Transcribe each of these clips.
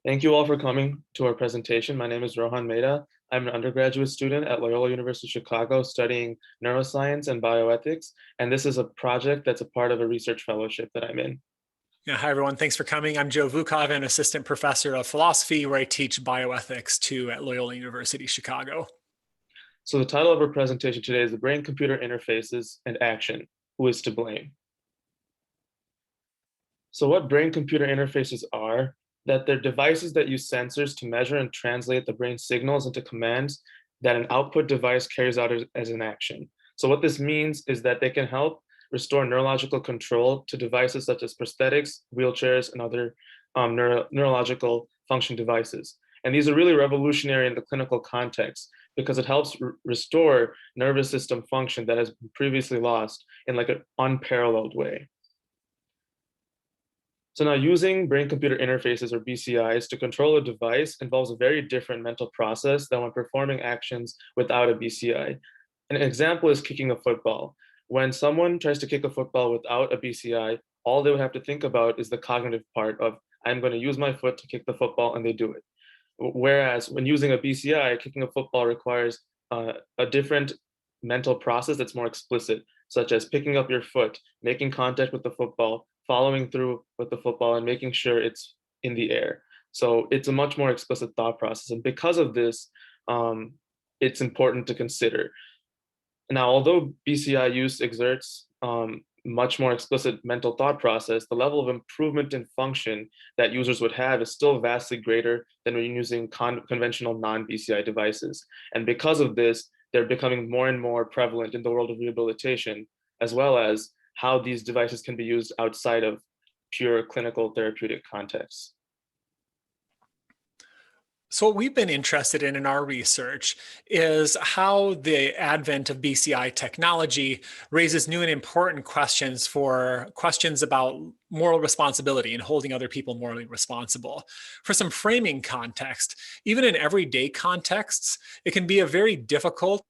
Thank you all for coming to our presentation. My name is Rohan Meda. I'm an undergraduate student at Loyola University Chicago studying neuroscience and bioethics, and this is a project that's a part of a research fellowship that I'm in. Yeah, hi, everyone. Thanks for coming. I'm Joe Vukov, an assistant professor of philosophy where I teach bioethics too at Loyola University Chicago. So the title of our presentation today is The Brain-Computer Interfaces and Action, Who is to Blame? So what brain-computer interfaces are, that they're devices that use sensors to measure and translate the brain signals into commands that an output device carries out as an action. So what this means is that they can help restore neurological control to devices such as prosthetics, wheelchairs, and other neurological function devices. And these are really revolutionary in the clinical context because it helps restore nervous system function that has been previously lost in like an unparalleled way. So now using brain-computer interfaces or BCIs to control a device involves a very different mental process than when performing actions without a BCI. An example is kicking a football. When someone tries to kick a football without a BCI, all they would have to think about is the cognitive part of, I'm going to use my foot to kick the football, and they do it. Whereas when using a BCI, kicking a football requires a different mental process that's more explicit, such as picking up your foot, making contact with the football, following through with the football, and making sure it's in the air. So it's a much more explicit thought process. And because of this, it's important to consider. Now, although BCI use exerts much more explicit mental thought process, the level of improvement in function that users would have is still vastly greater than when using conventional non-BCI devices. And because of this, they're becoming more and more prevalent in the world of rehabilitation, as well as how these devices can be used outside of pure clinical therapeutic contexts. So what we've been interested in our research is how the advent of BCI technology raises new and important questions about moral responsibility and holding other people morally responsible. For some framing context, even in everyday contexts, it can be a very difficult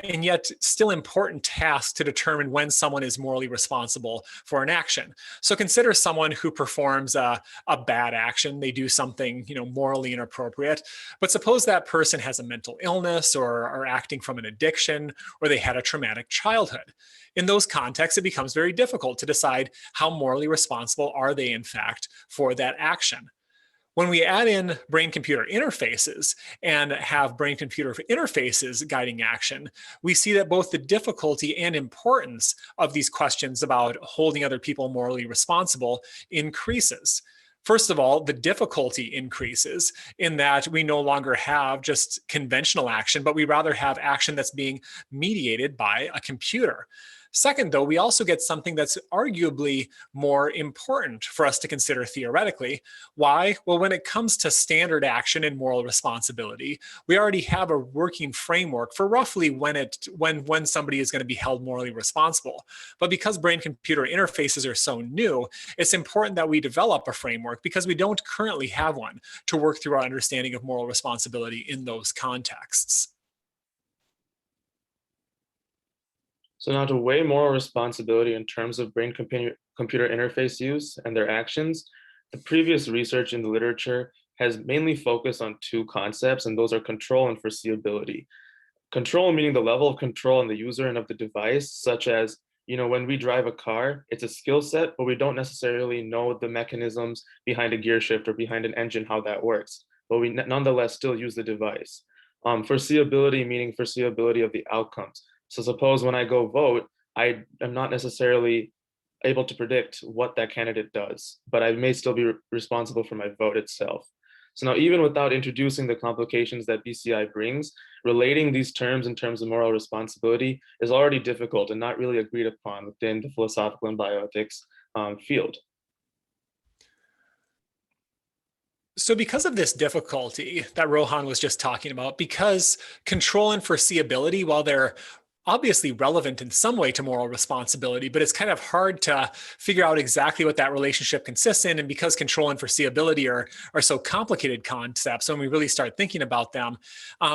and yet still important task to determine when someone is morally responsible for an action. So consider someone who performs a bad action. They do something, morally inappropriate. But suppose that person has a mental illness or are acting from an addiction, or they had a traumatic childhood. In those contexts, it becomes very difficult to decide how morally responsible are they, in fact, for that action. When we add in brain-computer interfaces and have brain-computer interfaces guiding action, we see that both the difficulty and importance of these questions about holding other people morally responsible increases. First of all, the difficulty increases in that we no longer have just conventional action, but we rather have action that's being mediated by a computer. Second, though, we also get something that's arguably more important for us to consider theoretically. Why? Well, when it comes to standard action and moral responsibility, we already have a working framework for roughly when somebody is going to be held morally responsible. But because brain-computer interfaces are so new, it's important that we develop a framework because we don't currently have one to work through our understanding of moral responsibility in those contexts. So now to weigh moral responsibility in terms of brain-computer interface use and their actions, the previous research in the literature has mainly focused on two concepts, and those are control and foreseeability. Control meaning the level of control on the user and of the device, such as, when we drive a car, it's a skill set, but we don't necessarily know the mechanisms behind a gear shift or behind an engine, how that works, but we nonetheless still use the device. Foreseeability meaning foreseeability of the outcomes. So suppose when I go vote, I am not necessarily able to predict what that candidate does, but I may still be responsible for my vote itself. So now, even without introducing the complications that BCI brings, relating these terms in terms of moral responsibility is already difficult and not really agreed upon within the philosophical and bioethics field. So because of this difficulty that Rohan was just talking about, because control and foreseeability, while they're obviously relevant in some way to moral responsibility, but it's kind of hard to figure out exactly what that relationship consists in. And because control and foreseeability are so complicated concepts, when we really start thinking about them,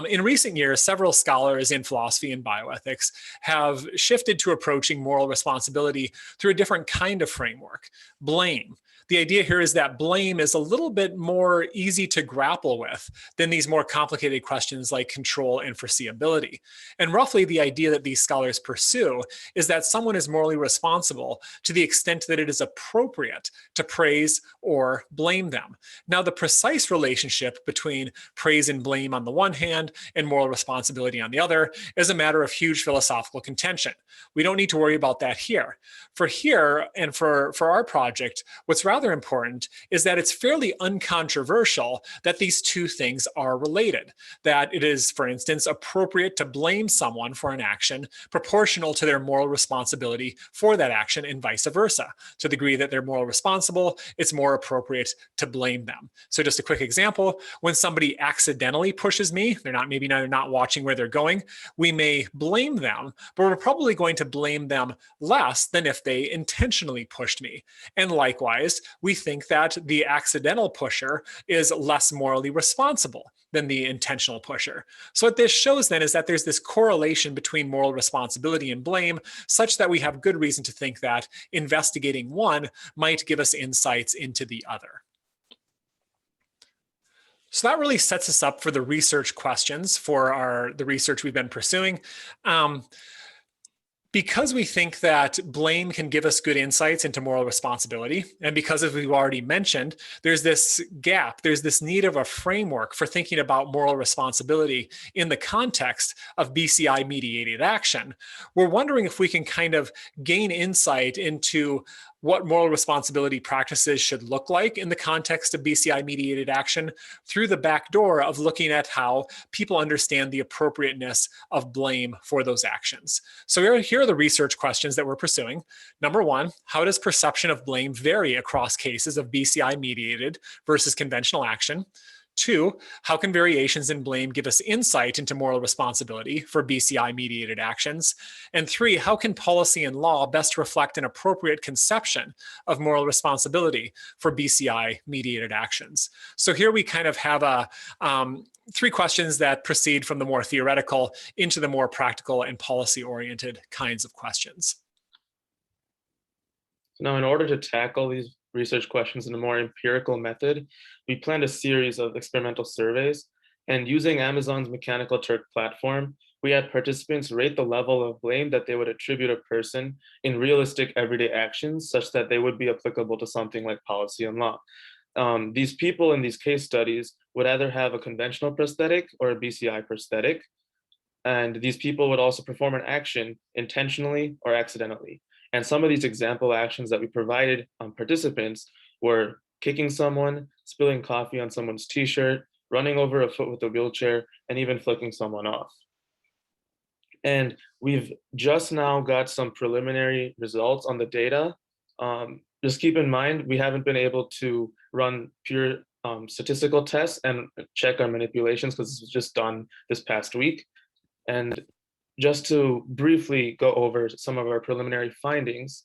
in recent years, several scholars in philosophy and bioethics have shifted to approaching moral responsibility through a different kind of framework, blame. The idea here is that blame is a little bit more easy to grapple with than these more complicated questions like control and foreseeability. And roughly the idea that these scholars pursue is that someone is morally responsible to the extent that it is appropriate to praise or blame them. Now, the precise relationship between praise and blame on the one hand and moral responsibility on the other is a matter of huge philosophical contention. We don't need to worry about that here. For here and for our project, what's rather important is that it's fairly uncontroversial that these two things are related. That it is, for instance, appropriate to blame someone for an action proportional to their moral responsibility for that action and vice versa. To the degree that they're moral responsible, it's more appropriate to blame them. So just a quick example, when somebody accidentally pushes me, they're not watching where they're going, we may blame them, but we're probably going to blame them less than if they intentionally pushed me. And likewise, we think that the accidental pusher is less morally responsible than the intentional pusher. So what this shows then is that there's this correlation between moral responsibility and blame, such that we have good reason to think that investigating one might give us insights into the other. So that really sets us up for the research questions for the research we've been pursuing. Because we think that blame can give us good insights into moral responsibility, and because, as we've already mentioned, there's this gap, there's this need of a framework for thinking about moral responsibility in the context of BCI-mediated action, we're wondering if we can kind of gain insight into what moral responsibility practices should look like in the context of BCI-mediated action through the back door of looking at how people understand the appropriateness of blame for those actions. So here are the research questions that we're pursuing. Number one, how does perception of blame vary across cases of BCI-mediated versus conventional action? Two, how can variations in blame give us insight into moral responsibility for BCI-mediated actions? And three, how can policy and law best reflect an appropriate conception of moral responsibility for BCI-mediated actions? So here we kind of have three questions that proceed from the more theoretical into the more practical and policy-oriented kinds of questions. Now, in order to tackle these research questions in a more empirical method, we planned a series of experimental surveys, and using Amazon's Mechanical Turk platform, we had participants rate the level of blame that they would attribute a person in realistic everyday actions such that they would be applicable to something like policy and law. These people in these case studies would either have a conventional prosthetic or a BCI prosthetic, and these people would also perform an action intentionally or accidentally. And some of these example actions that we provided participants were kicking someone, spilling coffee on someone's t-shirt, running over a foot with a wheelchair, and even flicking someone off. And we've just now got some preliminary results on the data. Just keep in mind, we haven't been able to run pure statistical tests and check our manipulations because this was just done this past week. And just to briefly go over some of our preliminary findings,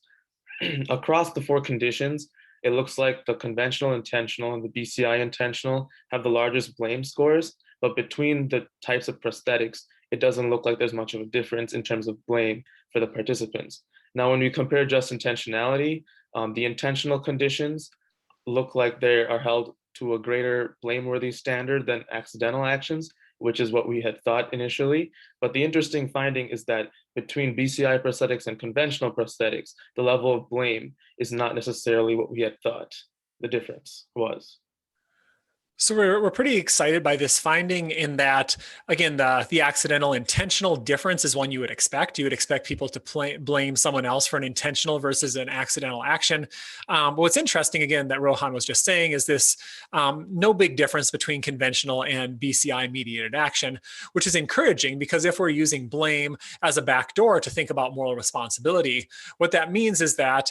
across the four conditions, it looks like the conventional intentional and the BCI intentional have the largest blame scores, but between the types of prosthetics, it doesn't look like there's much of a difference in terms of blame for the participants. Now, when we compare just intentionality, the intentional conditions look like they are held to a greater blameworthy standard than accidental actions, which is what we had thought initially. But the interesting finding is that between BCI prosthetics and conventional prosthetics, the level of blame is not necessarily what we had thought the difference was. So we're pretty excited by this finding in that, again, the accidental intentional difference is one you would expect. You would expect people to blame someone else for an intentional versus an accidental action. But what's interesting, again, that Rohan was just saying is this no big difference between conventional and BCI mediated action, which is encouraging because if we're using blame as a backdoor to think about moral responsibility, what that means is that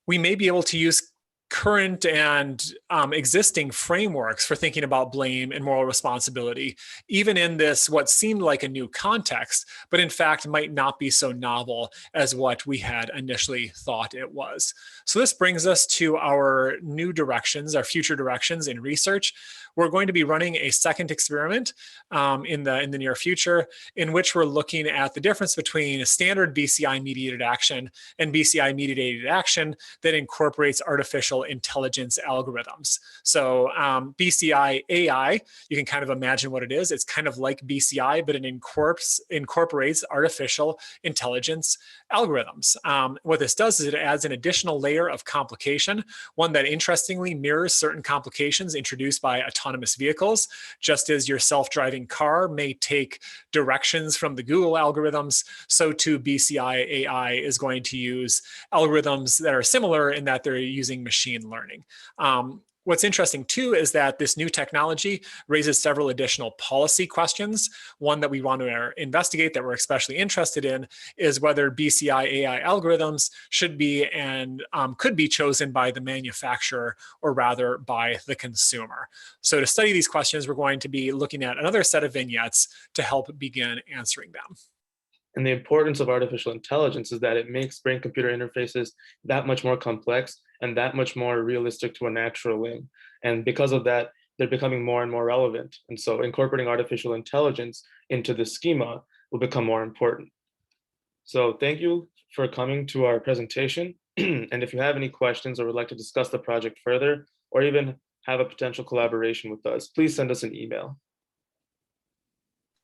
we may be able to use current and existing frameworks for thinking about blame and moral responsibility, even in this what seemed like a new context, but in fact might not be so novel as what we had initially thought it was. So this brings us to our new directions, our future directions in research. We're going to be running a second experiment in the near future in which we're looking at the difference between a standard BCI mediated action and BCI mediated action that incorporates artificial artificial intelligence algorithms. So BCI AI, you can kind of imagine what it is. It's kind of like BCI, but it incorporates artificial intelligence algorithms. What this does is it adds an additional layer of complication, one that interestingly mirrors certain complications introduced by autonomous vehicles. Just as your self-driving car may take directions from the Google algorithms, so too BCI AI is going to use algorithms that are similar in that they're using machine learning. What's interesting too is that this new technology raises several additional policy questions. One that we want to investigate that we're especially interested in is whether BCI AI algorithms should be and could be chosen by the manufacturer or rather by the consumer. So to study these questions, we're going to be looking at another set of vignettes to help begin answering them. And the importance of artificial intelligence is that it makes brain-computer interfaces that much more complex and that much more realistic to a natural limb. And because of that, they're becoming more and more relevant. And so incorporating artificial intelligence into the schema will become more important. So thank you for coming to our presentation. And if you have any questions or would like to discuss the project further, or even have a potential collaboration with us, please send us an email.